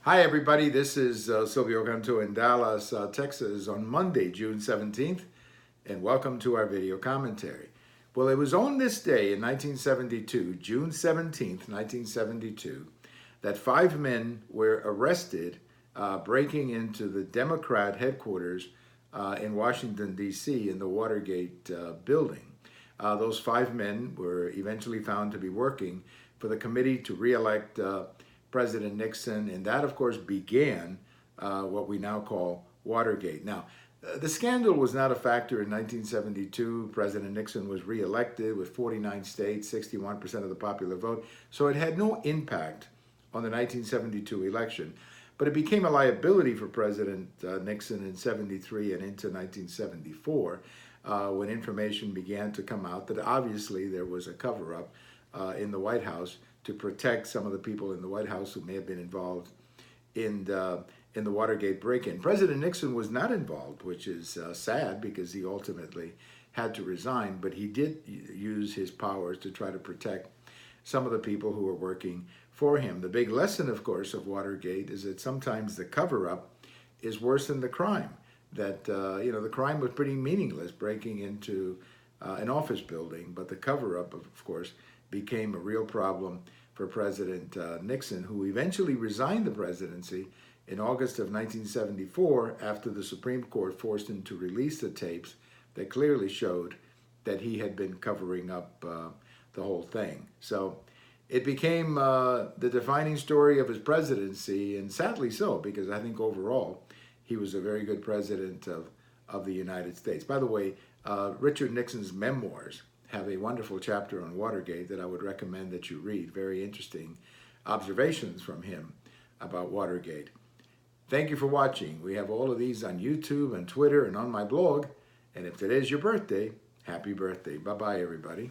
Hi, everybody. This is Silvio Canto in Dallas, Texas on Monday, June 17th, and welcome to our video commentary. Well, it was on this day in 1972, June 17th, 1972, that 5 men were arrested breaking into the Democrat headquarters in Washington, D.C. in the Watergate building. Those 5 men were eventually found to be working for the committee to re-elect President Nixon, and that, of course, began what we now call Watergate. Now, the scandal was not a factor in 1972. President Nixon was re-elected with 49 states, 61% of the popular vote, so it had no impact on the 1972 election. But it became a liability for President Nixon in 73 and into 1974 when information began to come out that obviously there was a cover-up in the White House to protect some of the people in the White House who may have been involved in the Watergate break-in. President Nixon was not involved, which is sad because he ultimately had to resign, but he did use his powers to try to protect some of the people who were working for him. The big lesson, of course, of Watergate is that sometimes the cover-up is worse than the crime. That, the crime was pretty meaningless, breaking into an office building, but the cover-up, of course, became a real problem for President Nixon, who eventually resigned the presidency in August of 1974 after the Supreme Court forced him to release the tapes that clearly showed that he had been covering up the whole thing. So it became the defining story of his presidency, and sadly so, because I think overall he was a very good president of the United States. By the way, Richard Nixon's memoirs have a wonderful chapter on Watergate that I would recommend that you read. Very interesting observations from him about Watergate. Thank you for watching. We have all of these on YouTube and Twitter and on my blog. And if today's your birthday, happy birthday. Bye-bye, everybody.